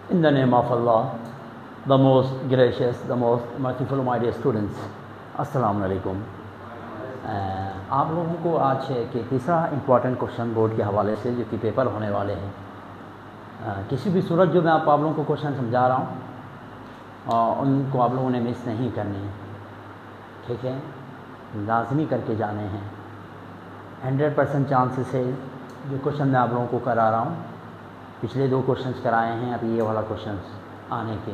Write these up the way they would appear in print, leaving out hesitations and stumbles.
In the name of Allah, the most gracious, the most merciful, my dear students, अस्सलाम वालेकुम। आप लोगों को आज के तीसरा इम्पॉर्टेंट क्वेश्चन बोर्ड के हवाले से जो कि पेपर होने वाले हैं, किसी भी सूरत जो मैं आप लोगों को क्वेश्चन समझा रहा हूँ उनको आप लोगों ने मिस नहीं करनी है, ठीक है, लाजमी करके जाने हैं। 100% चांसेस है जो क्वेश्चन मैं आप लोगों को करा रहा हूँ, पिछले 2 क्वेश्चंस कराए हैं, अभी ये वाला क्वेश्चंस आने के,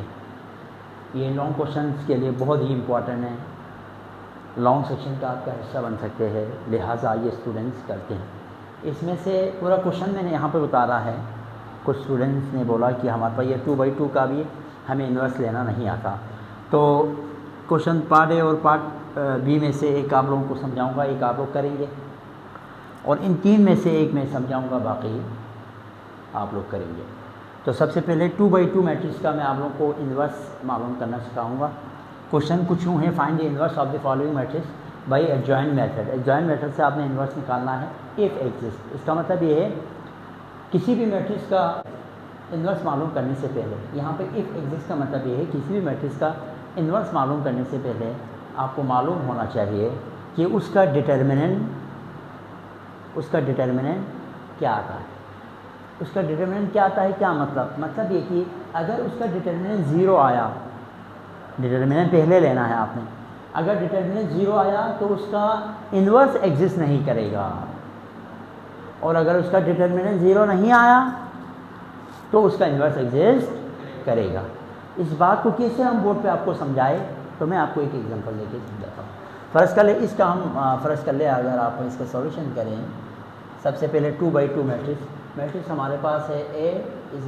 ये लॉन्ग क्वेश्चंस के लिए बहुत ही इम्पॉर्टेंट है, लॉन्ग सेक्शन का आपका हिस्सा बन सकते हैं, लिहाजा ये स्टूडेंट्स करते हैं। इसमें से पूरा क्वेश्चन मैंने यहाँ पर उतारा है। कुछ स्टूडेंट्स ने बोला कि हमारे पास ये 2/2 का भी हमें इन्वर्स लेना नहीं आता, तो क्वेश्चन पार्ट ए और पार्ट बी में से एक आप लोगों को समझाऊँगा, एक आप लोग करेंगे, और इन 3 में से एक मैं समझाऊँगा, बाकी आप लोग करेंगे। तो सबसे पहले 2/2 मैट्रिक्स का मैं आप लोगों को इन्वर्स मालूम करना सिखाऊंगा। क्वेश्चन कुछ यूँ है, find the inverse of the following matrix bye adjoint method. Adjoint method से आपने इन्वर्स निकालना है इफ़ एग्जिस्ट। इसका मतलब ये है किसी भी मैट्रिक्स का इन्वर्स मालूम करने से पहले, यहाँ पे इफ़ एग्जिस्ट का मतलब ये है किसी भी मैट्रिक्स का इन्वर्स मालूम करने से पहले आपको मालूम होना चाहिए कि उसका डिटर्मिनेंट क्या आता है। उसका डिटर्मिनेंट क्या आता है, क्या मतलब ये कि अगर उसका डिटर्मिनेंट 0 आया, डिटर्मिनेंट पहले लेना है आपने, अगर डिटर्मिनेंट 0 आया तो उसका इन्वर्स एग्जिस्ट नहीं करेगा, और अगर उसका डिटर्मिनेंट 0 नहीं आया तो उसका इन्वर्स एग्जिस्ट करेगा। इस बात को कैसे हम बोर्ड पे आपको समझाए, तो मैं आपको एक एग्जांपल लेके समझाता हूँ। फ़र्ज़ कर ले इसका हम फ़र्ज़ कर ले अगर आप इसका सॉल्यूशन करें, सबसे पहले 2/2 मैट्रिक्स हमारे पास है A =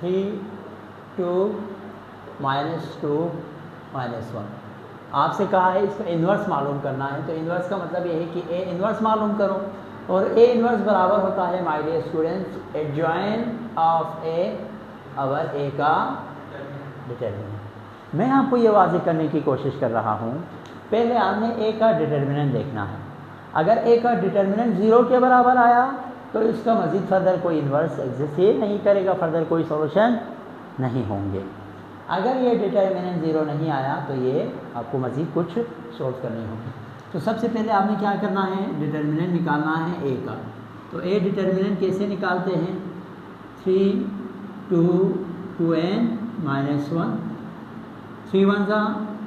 3 2 -2 -1। आपसे कहा है इसका इन्वर्स मालूम करना है, तो इन्वर्स का मतलब ये है कि A इन्वर्स मालूम करो, और A इन्वर्स बराबर होता है my dear students adjoint of A over A का डिटर्मिनेंट। मैं आपको ये वाज़ेह करने की कोशिश कर रहा हूँ, पहले आपने A का डिटर्मिनेंट देखना है। अगर A का डिटर्मिनेंट 0 के बराबर आया तो इसका मज़ीद फर्दर कोई इन्वर्स एग्जिस्ट ही नहीं करेगा, फर्दर कोई सॉल्यूशन नहीं होंगे। अगर ये डिटर्मिनेंट 0 नहीं आया तो ये आपको मज़ीद कुछ सोल्व करनी होगी। तो सबसे पहले आपने क्या करना है, डिटर्मिनेंट निकालना है A का। तो A डिटर्मिनेंट कैसे निकालते हैं, 3 2 2n -1, 3 1 ज़ा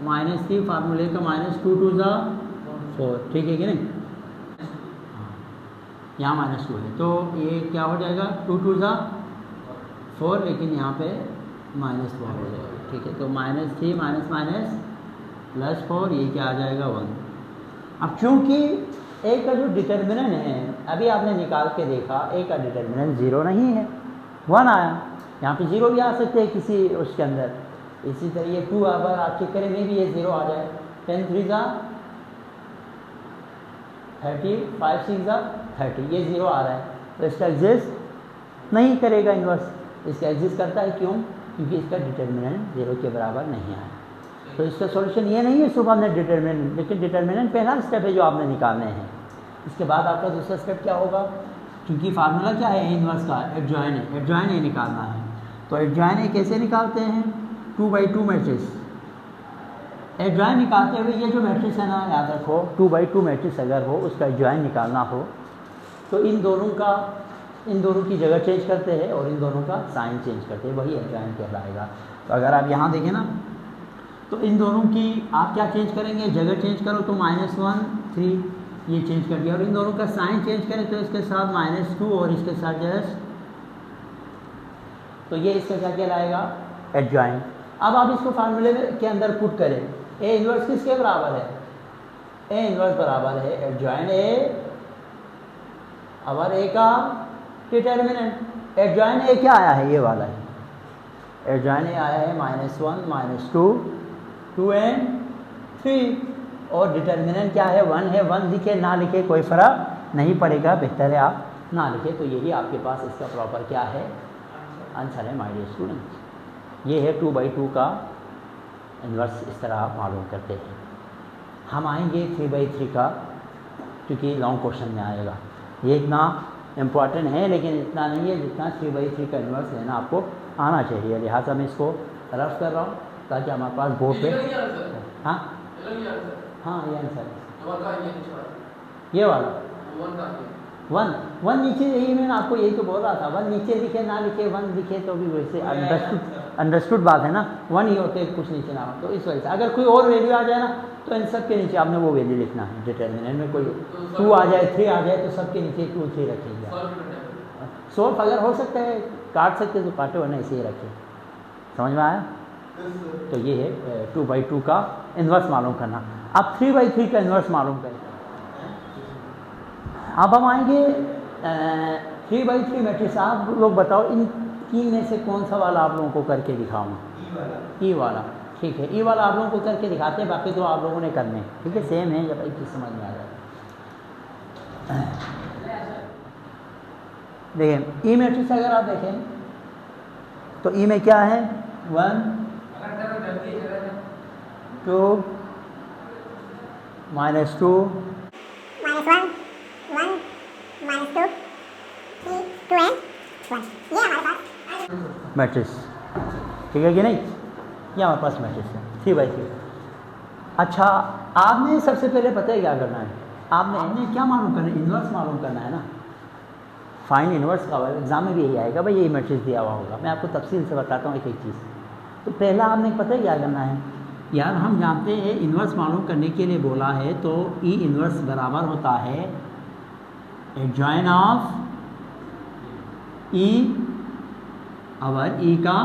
-3, फार्मूले का -2 2 ज़ा 4, ठीक है कि नहीं, यहाँ -2 है तो ये क्या हो जाएगा, 2 2 ज़ा 4, लेकिन यहाँ पे -4 हो जाएगा, ठीक है। तो -3 -4, ये क्या आ जाएगा, 1। अब चूँकि A का जो डिटर्मिनेंट है, अभी आपने निकाल के देखा, A का डिटर्मिनेंट 0 नहीं है, 1 आया। यहाँ पे 0 भी आ सकते हैं किसी उसके अंदर। इसी तरह ये 2 अगर आप चेक करें में भी ये 0 आ जाए, 10 3 ज़ा 30, 5 6 ज़ा 30, ये 0 आ रहा है, तो इसका एग्जिस्ट नहीं करेगा इन्वर्स। इसका एग्जिस्ट करता है क्यों, क्योंकि इसका डिटर्मिनेंट 0 के बराबर नहीं आया। तो इसका सॉल्यूशन ये नहीं है सिर्फ आपने डिटर्मिनेंट, लेकिन डिटर्मिनेंट पहला स्टेप है जो आपने निकालने हैं। इसके बाद आपका दूसरा स्टेप क्या होगा, क्योंकि फार्मूला क्या है इन्वर्स का, एडजॉइन ए निकालना है। तो एडजॉइन ए कैसे निकालते हैं, 2/2 मैट्रिक्स एडजॉइन निकालते हुए ये जो मैट्रिक्स है ना, याद रखो 2/2 मैट्रिक्स अगर हो, उसका एडजॉइन निकालना हो तो इन दोनों की जगह चेंज करते हैं और इन दोनों का साइन चेंज करते हैं, वही एडजॉइन कहलाएगा। तो अगर आप यहाँ देखें ना, तो इन दोनों की आप क्या चेंज करेंगे, जगह चेंज करो तो -1 3 ये चेंज कर दिया, और इन दोनों का साइन चेंज करें तो इसके साथ -2 और इसके साथ जस्ट, तो ये इसका क्या कहलाएगा, एडजॉइन। अब आप इसको फार्मूले के अंदर पुट करें, A इन्वर्स किसके बराबर है, A इन्वर्स बराबर है एडजॉइन A अवर A का डिटर्मिनेंट। एडजॉइन A क्या आया है, ये वाला है, एडजॉइन A आया है -1 -2 2n 3, और डिटर्मिनेंट क्या है, 1 है। 1 लिखे ना लिखे कोई फ़र्क नहीं पड़ेगा, बेहतर है आप ना लिखे। तो यही आपके पास इसका प्रॉपर क्या है, आंसर है माय डियर स्टूडेंट्स। ये है 2/2 का इन्वर्स, इस तरह आप मालूम करते हैं। हम आएंगे 3/3 का, क्योंकि लॉन्ग क्वेश्चन में आएगा। ये इतना इम्पॉर्टेंट है लेकिन इतना नहीं है जितना 3/3 का इन्वर्स लेना आपको आना चाहिए। लिहाजा मैं इसको रफ कर रहा हूँ ताकि हमारे पास बोर्ड पे हाँ हाँ ये आंसर ये वाला 1 नीचे, यही मैंने आपको यही तो बोल रहा था, 1 नीचे लिखे ना लिखे 1 लिखे तो भी वैसे अंडरस्टूड बात है ना, 1 ही होते कुछ नीचे ना हो। तो इस वजह से अगर कोई और वैल्यू आ जाए ना तो इन सब के नीचे आपने वो वैल्यू लिखना है। डिटर्मिनेंट में कोई 2 आ जाए 3 आ जाए तो सब के नीचे 2 3 रखेंगे। सोल्व अगर हो सकता है काट सकते तो काटे, वरना इसे ही रखें। समझ में आया? तो ये है 2/2 का इन्वर्स मालूम करना। अब 3/3 का इन्वर्स मालूम करें। अब हम आएंगे 3/3 मैट्रिक्स। आप लोग बताओ इन तीन में से कौन सा वाला आप लोगों को करके दिखाऊँ? ई वाला। ठीक है, ई वाला आप लोगों को करके दिखाते हैं, बाकी तो आप लोगों ने करने हैं। ठीक है, सेम है, जब एक चीज़ समझ में आ जाए। देखिए ई मैट्रिक्स अगर आप देखें तो ई में क्या है 1 2 -2 -1 1 -2 3 2 and 1 ये हमारे पास मैट्रिक्स। ठीक है कि नहीं? ये हमारे पास मैट्रिक्स है 3/3। अच्छा, आपने सबसे पहले पता है क्या करना है? आपने क्या मालूम करना है? इन्वर्स मालूम करना है ना। फाइंड इन्वर्स का एग्जाम में भी यही आएगा भाई, ये मैट्रिक्स दिया हुआ होगा। मैं आपको तफसील से बताता हूँ एक एक चीज़। तो पहला आपने पता है क्या करना है यार? हम जानते हैं इन्वर्स मालूम करने के लिए बोला है तो ई इन्वर्स बराबर होता है एडजॉइन ऑफ ई अवर ई का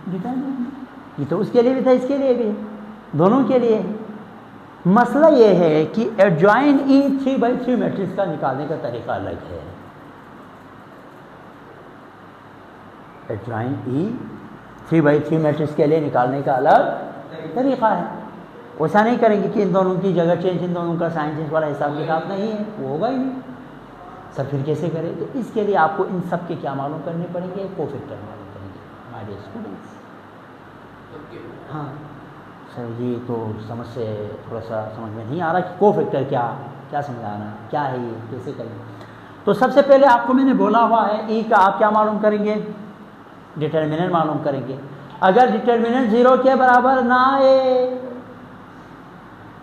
डिटरमिनेंट। ये तो उसके लिए भी था, इसके लिए भी है, दोनों के लिए है। मसला ये है कि एडजॉइन ई 3/3 मैट्रिक्स का निकालने का तरीका अलग है। एडजॉइन ई 3/3 मैट्रिक्स के लिए निकालने का अलग तरीका है। वैसा नहीं करेंगे कि इन दोनों की जगह चेंज, इन दोनों का साइन चेंज वाला हिसाब किताब नहीं है, वो होगा ही नहीं। सब फिर कैसे करें? तो इसके लिए आपको इन सब के क्या मालूम करने पड़ेंगे? कोफैक्टर मालूम करेंगे माय डियर स्टूडेंट्स। हाँ सर, ये तो समझ से थोड़ा सा समझ में नहीं आ रहा कि कोफैक्टर क्या समझाना है, क्या है ये, कैसे करेंगे। तो सबसे पहले आपको मैंने बोला हुआ है ई का आप क्या मालूम करेंगे? डिटर्मिनेंट मालूम करेंगे। अगर डिटर्मिनेंट 0 के बराबर ना आए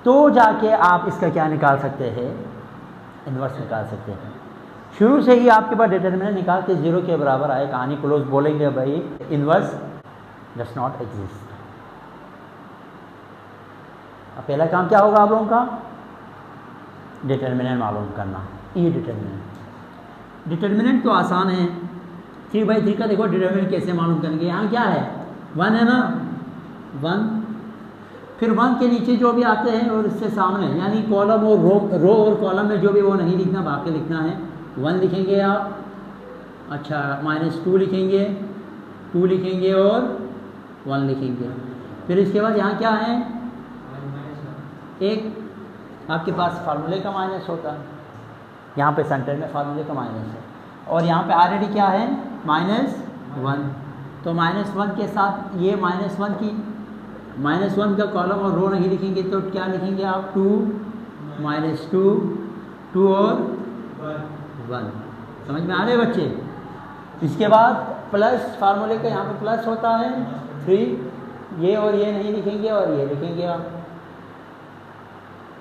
तो जाके आप इसका क्या निकाल सकते हैं? इन्वर्स निकाल सकते हैं। शुरू से ही आपके पास डिटर्मिनेंट निकाल के 0 के बराबर आए, कहानी क्लोज बोलेंगे भाई इन्वर्स डस नॉट एग्जिस्ट। अब पहला काम क्या होगा आप लोगों का? डिटर्मिनेंट मालूम करना। ई डिटर्मिनेंट तो आसान है। 3/3 का देखो डिटर्मिनेंट कैसे मालूम करेंगे? यहाँ क्या है 1 है ना, 1 फिर 1 के नीचे जो भी आते हैं और इससे सामने यानी कॉलम और रो और कॉलम में जो भी वो नहीं लिखना, बाकी लिखना है। 1 लिखेंगे आप, अच्छा -2 लिखेंगे, 2 लिखेंगे और 1 लिखेंगे। फिर इसके बाद यहाँ क्या है? एक आपके पास फार्मूले का माइनस होता है, यहाँ पे सेंटर में फार्मूले का माइनस है, और यहाँ पे ऑलरेडी क्या है -1। तो -1 के साथ ये -1 की -1 का कॉलम और रो नहीं लिखेंगे तो क्या लिखेंगे आप? 2 -2 2 और 1। समझ में आ रहे बच्चे? इसके बाद प्लस फार्मूले का यहाँ पे प्लस होता है 3, ये और ये नहीं लिखेंगे और ये लिखेंगे आप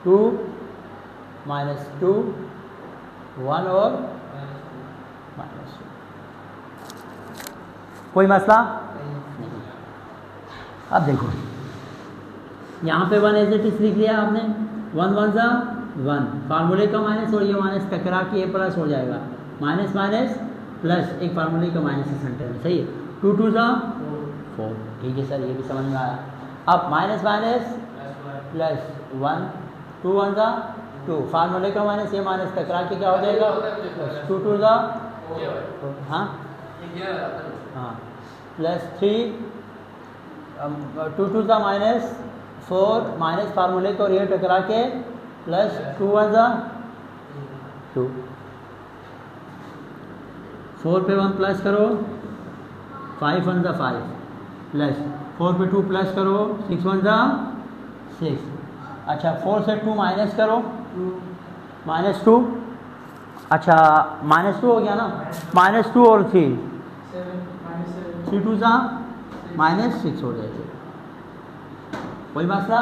2 -2 1 और -2। कोई मसला नहीं। अब देखो यहाँ पे 1 एज इट इज लिख लिया आपने, 1 1 सा 1, फार्मूले का माइनस और ये माइनस टकरा के ये प्लस हो जाएगा, माइनस माइनस प्लस, एक फार्मूले का माइनस है सेंटर में, सही है। 2 2 सा 4, ठीक है सर, ये भी समझ में आया। अब माइनस माइनस प्लस 1, 2 1 सा 2, फार्मूले का माइनस ये माइनस टकरा के क्या हो जाएगा 2 2 सा, हाँ हाँ, प्लस 3, 2 2 सा -4, माइनस फार्मूले को और ये टकरा के प्लस 2 1 सा 2, 4 पे 1 प्लस करो, 5 1 सा 5, प्लस 4 पे 2 प्लस करो, 6 1 सा 6। अच्छा 4 से 2 माइनस करो, -2, अच्छा -2 हो गया ना, -2 और 3, 3 2 सा -6 हो जाएगा, कोई मसला।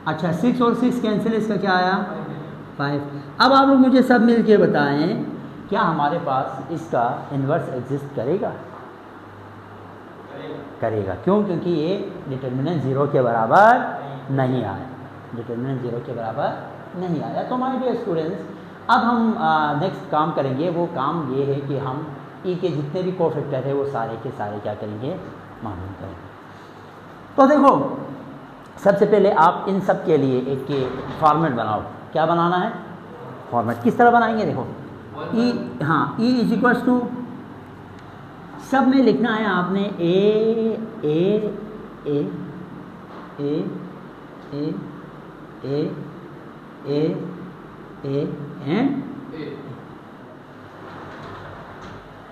अच्छा 6 और 6 कैंसिल, इसका क्या आया 5। अब आप लोग मुझे सब मिल के बताएं क्या हमारे पास इसका इन्वर्स एग्जिस्ट करेगा? करेगा। क्यों? क्योंकि ये डिटर्मिनेंट 0 के बराबर नहीं आया, डिटर्मिनेंट 0 के बराबर नहीं आया। तो माय डियर स्टूडेंट्स, अब हम नेक्स्ट काम करेंगे। वो काम ये है कि हम ई के जितने भी कोफैक्टर है वो सारे के सारे क्या करेंगे, मालूम करेंगे। तो देखो सबसे पहले आप इन सब के लिए एक फॉर्मेट बनाओ। क्या बनाना है? फॉर्मेट। किस तरह बनाएंगे? देखो ई, हाँ ई इज इक्वल्स टू, सब में लिखना है आपने ए ए ए ए ए ए ए ए एंड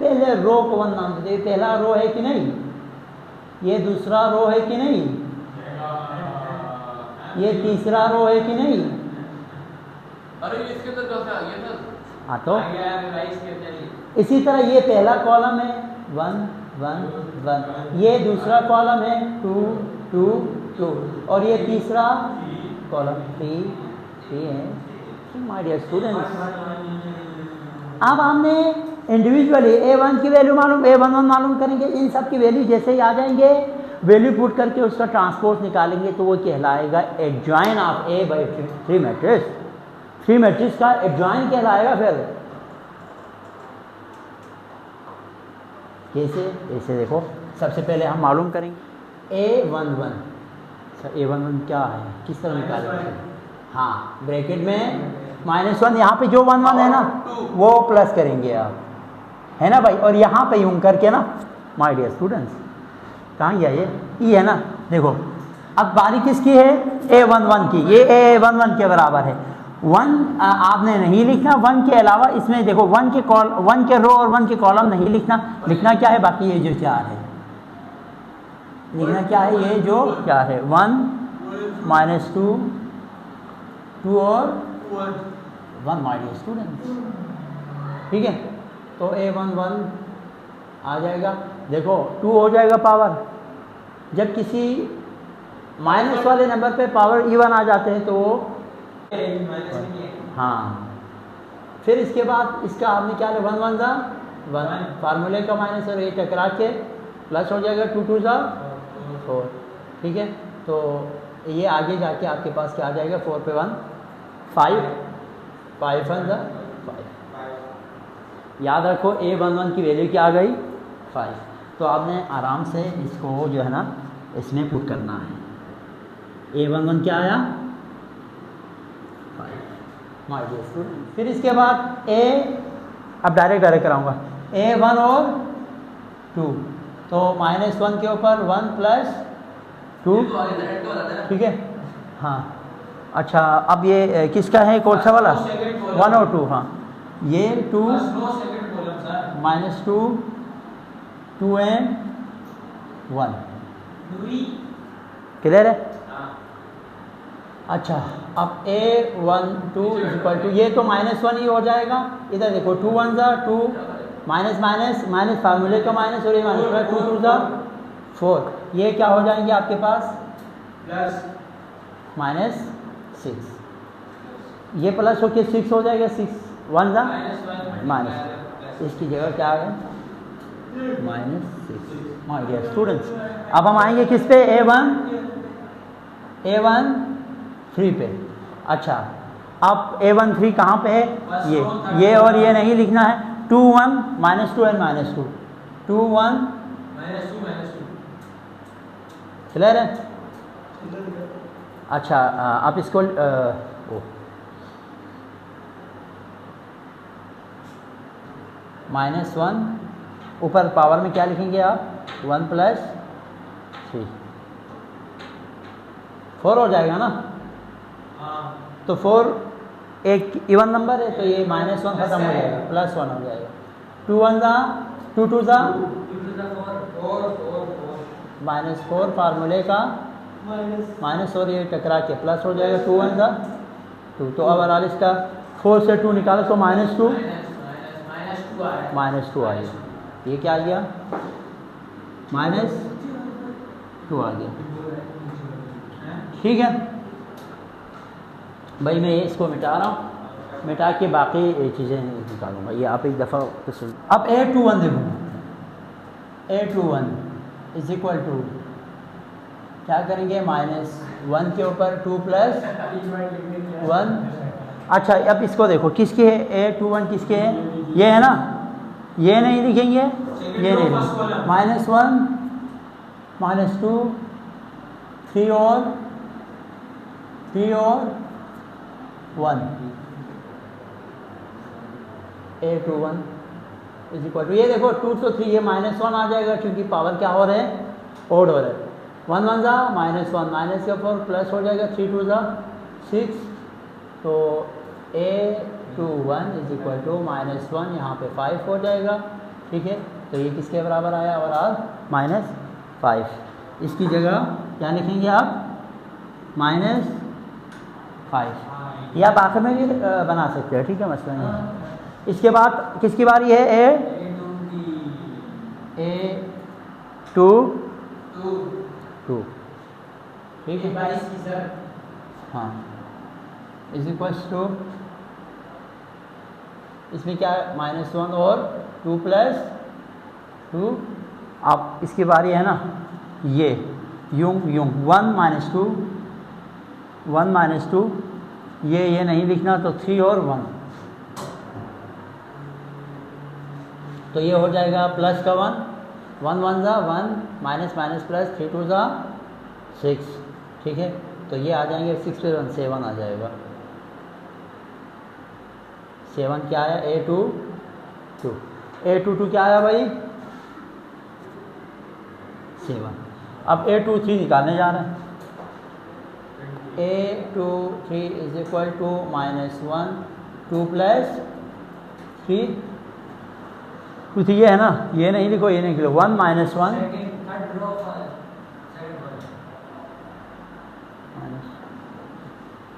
पहले रो को 1 नाम दे। पहला रो है कि नहीं, ये दूसरा रो है कि नहीं, ये तीसरा रो है कि नहीं। अरे इसके अंदर क्या ये था? हाँ तो इसी तरह ये पहला कॉलम है 1 1 1, ये दूसरा कॉलम है 2 2 2, और ये तीसरा कॉलम 3 3 है। माय डियर स्टूडेंट्स, अब हमने इंडिविजुअली A1 की वैल्यू मालूम, A11 मालूम करेंगे। इन सब की वैल्यू जैसे ही आ जाएंगे, वैल्यू पुट करके उसका ट्रांसपोज निकालेंगे तो वो कहलाएगा adjoin of A by 3 matrix. 3 matrix का एडजॉइन कहलाएगा। फिर कैसे? ऐसे देखो, सबसे पहले हम मालूम करेंगे A11। अच्छा A11 क्या है, किस तरह निकालेंगे? हाँ ब्रैकेट में -1, यहाँ पे जो 1 1 है ना वो प्लस करेंगे आप, है ना भाई। और यहाँ पे यूं करके ना माय डियर स्टूडेंट्स, कहाँ गया ये ई है ना, देखो अब बारी किसकी है, A11 की। ये A11 के बराबर है। 1 आपने नहीं लिखना, 1 के अलावा इसमें देखो 1 के रो और 1 के कॉलम नहीं लिखना। लिखना क्या है? बाकी ये जो 4 है, लिखना क्या है? ये जो 4 है 1 -2 2 और 1 माय डियर स्टूडेंट्स, ठीक है। तो A11 आ जाएगा। देखो 2 हो जाएगा पावर। जब किसी माइनस वाले नंबर पे पावर इवन आ जाते हैं तो वो हाँ, फिर इसके बाद इसका आपने क्या लिया 1 1 सा 1, फार्मूले का माइनस और ये टकरा के प्लस हो जाएगा 2 2 सा 4, ठीक है। तो ये आगे जाके आपके पास क्या आ जाएगा 4 पे 1 5 5 1 सा 5। याद रखो A11 की वैल्यू क्या आ गई 5। तो आपने आराम से इसको जो है ना इसमें पुट करना है। A11 क्या आया 5 माय डियर स्टूडेंट। फिर इसके बाद A, अब डायरेक्ट कराऊंगा A1 और 2, तो -1 के ऊपर 1 + 2, ठीक है। हाँ अच्छा, अब ये किसका है, कौन सा वाला 1 और 2। हाँ ये 2 -2 2 एंड 1 क्लियर है। अच्छा अब A12 ये तो -1 ही हो जाएगा। इधर देखो 2 1 सा 2 माइनस माइनस माइनस फार्मूले का माइनस और ये माइनस 2 2 सा 4, ये क्या हो जाएंगे आपके पास प्लस -6, ये प्लस होके 6 हो जाएगा। 6 1 सा माइनस, इसकी जगह क्या आ गया -6 माय डियर स्टूडेंट्स। अब हम आएंगे किस पे A1 3 पे। अच्छा अब A1 3 कहाँ पे है, ये और ये नहीं लिखना है। 2 1 -2 एंड -2 2 1 -2 क्लियर है। अच्छा आप इसको -1 ऊपर पावर में क्या लिखेंगे आप 1 + 3 4 हो जाएगा ना। तो 4 एक इवन नंबर है तो ये -1 खत्म हो जाएगा, +1 हो जाएगा। 2 1 सा 2 2 सा -4 फार्मूले का माइनस और ये टकरा के प्लस हो जाएगा। 2 1 सा 2। तो ओवरऑल इसका 4 से 2 निकालो तो -2 माइनस टू आया। -2 आ गया। ये क्या आ गया? -2 आ गया। ठीक है भाई, मैं इसको मिटा रहा हूँ, मिटा के बाकी चीज़ें निकालूंगा। ये आप एक दफ़ा तो सुन। अब a21 देखो, a21 इज इक्वल टू क्या करेंगे? -1 के ऊपर 2 + 1। अच्छा अब इसको देखो, किसके है? a21 किसके है? ये है ना, ये नहीं लिखेंगे, ये नहीं लिखेंगे। -1 -2 3 और 1 a21 इज इक्वल टू, ये देखो 2 तो 3, ये -1 आ जाएगा क्योंकि पावर क्या हो रहे हैं? ओड हो रहा है। 1 1 जा -1, माइनस के ऊपर प्लस हो जाएगा, 3 2 जा 6। तो a21 इज इक्वल टू -1, यहाँ पे 5 हो जाएगा। ठीक है, तो ये किसके बराबर आया? और आज -5। इसकी जगह क्या लिखेंगे आप? -5, या आप आखिर में भी बना सकते हैं। ठीक है, मसला नहीं है। इसके बाद किसकी बारी है? a2 ठीक है, हाँ, इज इक्वल्स टू, इसमें क्या है? -1 और 2 + 2। अब इसकी बारी है ना, ये यूं 1 -2 1 -2, ये नहीं लिखना, तो 3 और 1, तो ये हो जाएगा प्लस का 1 1 जा 1, माइनस प्लस 3 2 जा 6। ठीक है, तो ये आ जाएंगे 6 + 1 7 आ जाएगा। 7 क्या आया? a22 क्या आया भाई? 7। अब a23 निकालने जा रहे हैं। a23 इज इक्वल टू -1 2 + 3 कुछ ये है ना, ये नहीं लिखो, ये नहीं लिखो। 1 -1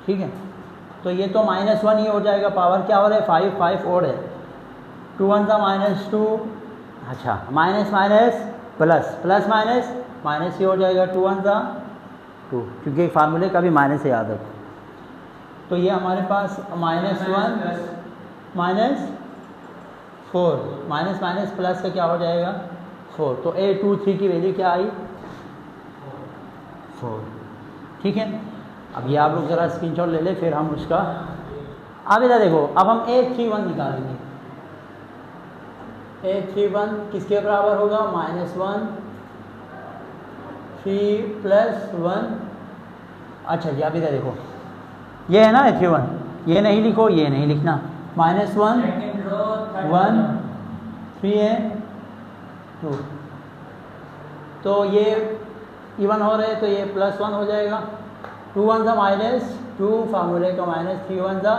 ठीक है, तो ये तो -1 ही हो जाएगा। पावर क्या हो रहा है? 5 और है। 2 1 जा -2, अच्छा माइनस प्लस माइनस ही हो जाएगा। 2 1 जा 2, क्योंकि फार्मूले का भी माइनस है, याद रखो। तो ये हमारे पास -1 -4 माइनस प्लस का क्या हो जाएगा? 4। तो a23 की वैल्यू क्या आई? 4। ठीक है, अब ये आप लोग ज़रा स्क्रीनशॉट ले ले, फिर हम उसका आगे जा। देखो अब हम a31 निकालेंगे। a31 किसके बराबर होगा? -1 3 + 1। अच्छा जी, अभी देखो, ये है ना a31, ये नहीं लिखो, ये नहीं लिखना। -1 1 3 है 2, तो ये इवन हो रहे, तो ये +1 हो जाएगा। 2 1 जा -2, फार्मूले का -3 1 जा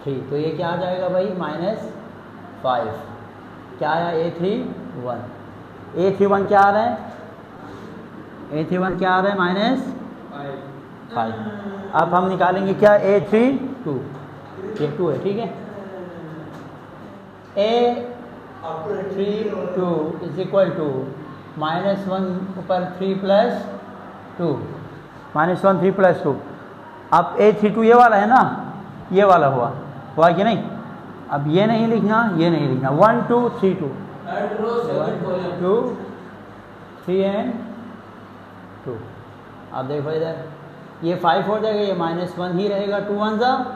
3, तो ये क्या आ जाएगा भाई? -5। क्या आया? a31 क्या आ रहा है? a31 क्या आ रहा है? -5। अब हम निकालेंगे क्या? a32, ये 2 है। ठीक है, a32 इज इक्वल टू -1 ऊपर 3 + 2, -1 3 + 2। अब a32 ये वाला है ना, ये वाला हुआ कि नहीं? अब ये नहीं लिखना, ये नहीं लिखना। 1 2 3 2 2 3 एंड 2। अब देखो इधर, ये 5 हो जाएगा, ये -1 ही रहेगा। 2 1 जा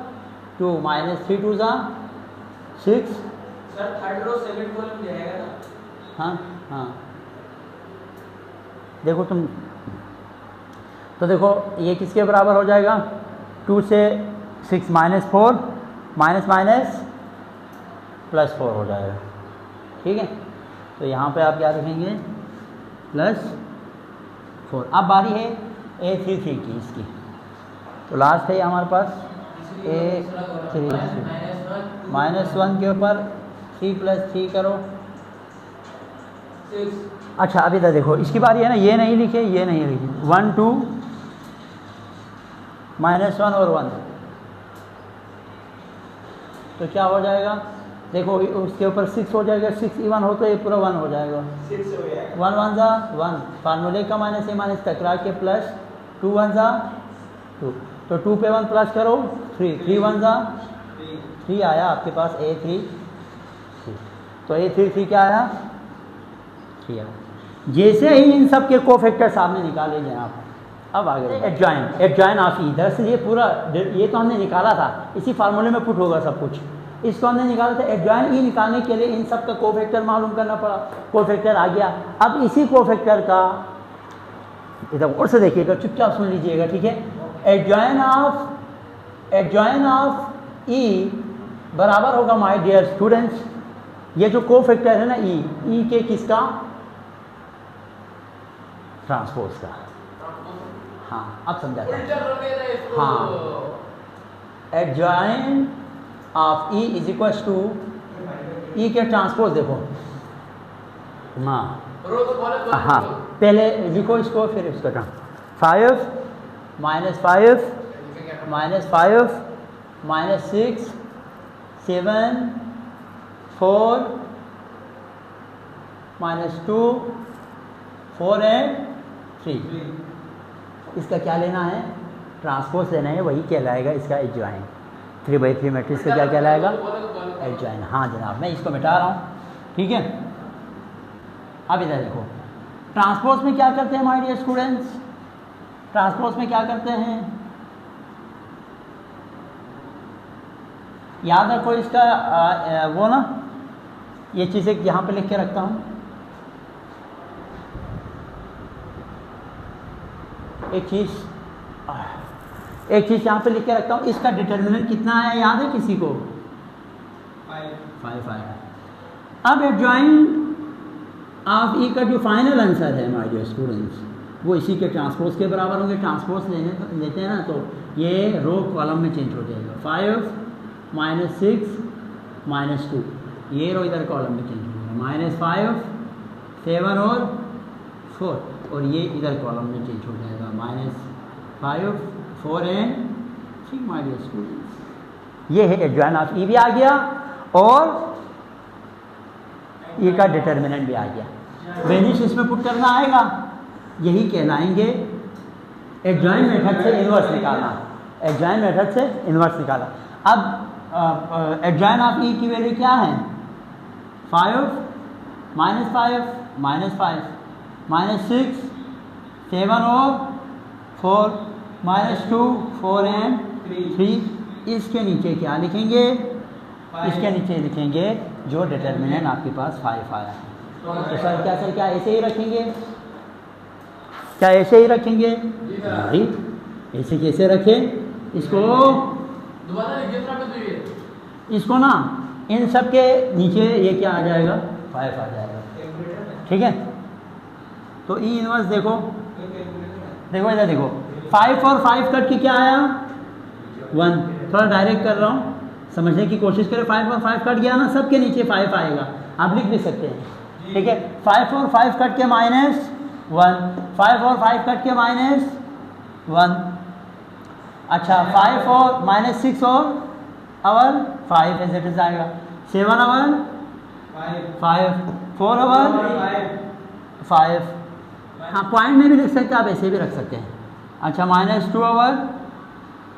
2, -3 2 जा 6। Sir third row second column जाएगा ना? हाँ, देखो तुम, तो देखो ये किसके बराबर हो जाएगा? 2 से 6 -4 +4 हो जाएगा। ठीक है, तो यहाँ पे आप क्या रखेंगे? +4। अब बारी है a33 की, इसकी तो लास्ट है हमारे पास a33। -1 के ऊपर 3 + 3 करो 6। अच्छा अभी तक देखो, इसकी बारी है ना, ये नहीं लिखे, ये नहीं लिखे। 1 2 -1 और 1, तो क्या हो जाएगा, देखो उसके ऊपर 6 हो जाएगा, 6 इवन हो तो ये पूरा 1 हो जाएगा, 6 हो गया 1 1 जा 1, फार्मूले का माइनस ए माइनस टकरा के प्लस 2 1 जा 2, तो 2 पे 1 प्लस करो 3, 3 1 जा 3 आया आपके पास A3, तो A3 क्या आया 3 आया। जैसे ही इन सब के कोफैक्टर सामने निकाले जाए आप, अब आगे एडजॉइन ऑफ ई, दरअसल ये पूरा ये तो हमने निकाला था, इसी फार्मूले में पुट होगा सब कुछ, इसको हमने निकाला था। एडजॉइन ई निकालने के लिए इन सब का कोफैक्टर मालूम करना पड़ा, कोफैक्टर आ गया। अब इसी कोफैक्टर का इधर और से देखिएगा, चुपचाप सुन लीजिएगा, ठीक है। एडजॉइन ऑफ ई बराबर होगा माय डियर स्टूडेंट्स, ये जो कोफैक्टर है ना ई के किसका, ट्रांसपोज का। हाँ अब समझा, हाँ adjoint of E is equal to E के ट्रांसपोज, देखो हाँ हाँ पहले लिखो इसको फिर इसका 5 -5 -5 -6 7 4 -2 4 and 3, इसका क्या लेना है, ट्रांसपोज लेना है, वही कहलाएगा इसका एडजॉइन। 3/3 मैट्रिक्स का क्या कहलाएगा, एडजॉइन। हाँ जनाब मैं इसको मिटा रहा हूँ, ठीक है। अब इधर देखो, ट्रांसपोज में क्या करते हैं माय डियर स्टूडेंट्स, ट्रांसपोज में क्या करते हैं, याद रखो इसका वो ना, ये चीज़ें यहाँ पे लिख के रखता हूँ, एक चीज़ यहाँ पे लिख के रखता हूँ, इसका डिटर्मिनेंट कितना है याद है किसी को, 5 आया। अब एडजॉइन ऑफ ई का जो फाइनल आंसर है माय डियर स्टूडेंट्स, वो इसी के ट्रांसपोज के बराबर होंगे। ट्रांसपोज लेते हैं ना तो ये रो कॉलम में चेंज हो जाएगा, 5 -6 -2, ये रो इधर कॉलम में चेंज हो जाएगा, -5 7 और 4, और ये इधर कॉलम में चेंज हो जाएगा, -5 4 and 3 माय डियर स्टूडेंट्स। ये है एडजॉइन ऑफ ई भी आ गया और ई का डिटर्मिनेंट भी आ गया। वेनिश इसमें पुट करना आएगा, यही कहलाएंगे एडजॉइन मेथड से इन्वर्स निकालना, एडजॉइन मेथड से इन्वर्स निकाला। अब एडजॉइन ऑफ ई की वैल्यू क्या है, 5 -5 -5 -6 7 और 4 -2 4 and 3, इसके नीचे क्या लिखेंगे, इसके नीचे लिखेंगे जो डिटर्मिनेंट आपके पास 5 आया है। तो सर क्या ऐसे ही रखेंगे, क्या ऐसे ही रखेंगे, नहीं ऐसे कैसे रखें, इसको ना इन सब के नीचे ये क्या आ जाएगा, 5 आ जाएगा, ठीक है। तो ई इनवर्स देखो इधर देखो, 5 और 5 कट के क्या आया 1, थोड़ा डायरेक्ट कर रहा हूँ, समझने की कोशिश करें। 5 और 5 कट गया ना, सबके नीचे 5 आएगा, आप लिख भी सकते हैं, ठीक है। 5 और 5 कट के -1, 5 और 5 कट के -1, अच्छा 5 और -6 और 5 एज इट इज आएगा, 7 और 5 4 और 5, हाँ पॉइंट में भी लिख सकते हैं आप, ऐसे भी रख सकते हैं। अच्छा -2 और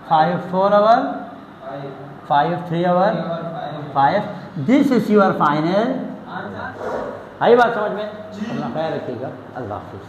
5 4 और 5 3 और 5, दिस इज योर फाइनल। आई बात समझ में, अपना ख्याल रखिएगा, अल्लाह हाफिज़।